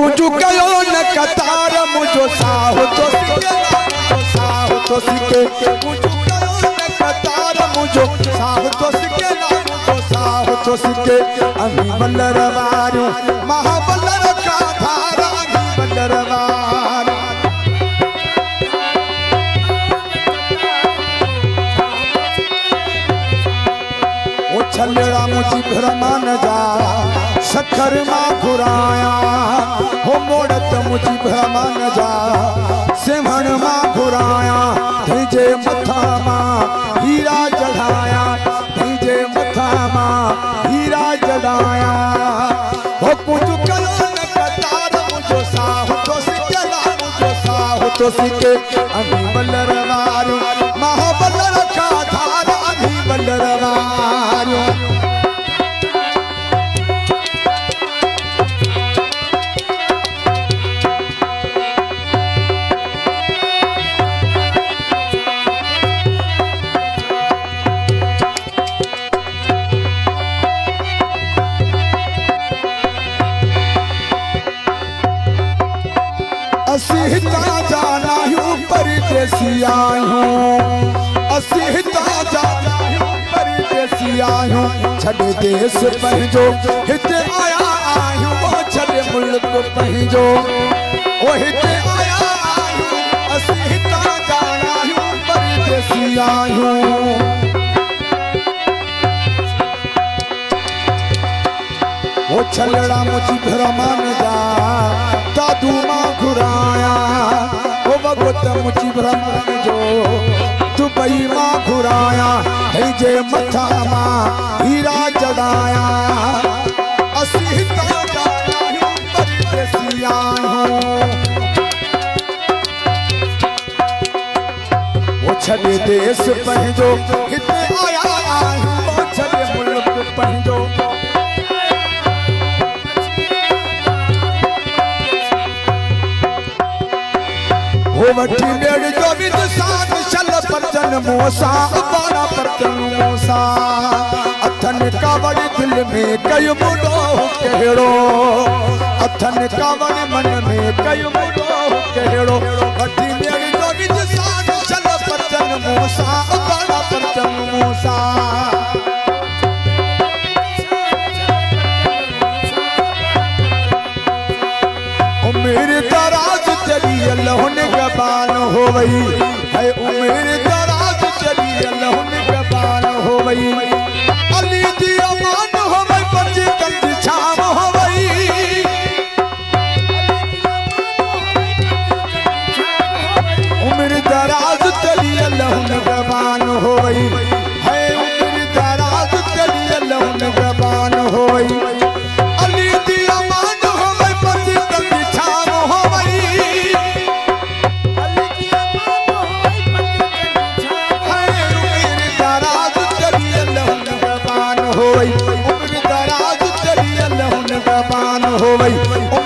कुछ कयो न कतार मुझो साहु तो सिके कुछ कयो न कतार मुझो साहु तो सिके अमी बल्लर वारो महाबल्लर का धारा अमी बल्लर वारो ओ छलड़ा मुझी भ्रमण जा सखर मां घुराया हो मोड़त मुझी भ्रमण जा सिमहन मां घुराया तुझे मथा मां हीरा चढ़ाया तुझे मथा मां हीरा चढ़ाया हो कुछ कलो न कतार मुझो साहु तो सिके अमी बल्लर वारो महाबल्लर का धार अमी बल्लर वारो असीता जाना हूँ परदेसिया हूँ असीता जाना हूँ परदेसिया हूँ छड़ देश पहजो हिते आया हूँ वो छड़ मुल्क पहजो वो हिते आया हूँ असीता जाना हूँ परदेसिया हूँ वो छलड़ा मुझी भ्रमण जा दादू मां घुराया वो भगवत मुझी भ्रमण जो दुबई मां घुराया तुझे मथा मां हीरा चढ़ाया असीता जाना हूँ परदेसिया हूँ वो छड़े देश पहजो हिते आया हूँ वो छड़े मुल्क पहजो वो वठी मेड़ जो विदसान चल परचन मोसा बाड़ा परचन मोसा अथन कावड़ दिल में कयो मुडो केड़ो अथन कावड़ मन में कयो मुडो केड़ो वठी मेड़ जो विदसान चल परचन मोसा बाड़ा परचन मोसा मेरे दराज चली अल्लाह गबान हो गई है उम्र दराज चली अल्लाह गबान हो गई अली दी अमान हो गई बच्चे कंज छाम हो गई उम्र दराज चली अल्लाह गबान हो गई है उम्र दराज चली अल्लाह गबान हो गई उम्र दराज चली अल्लाह गबान हो गई।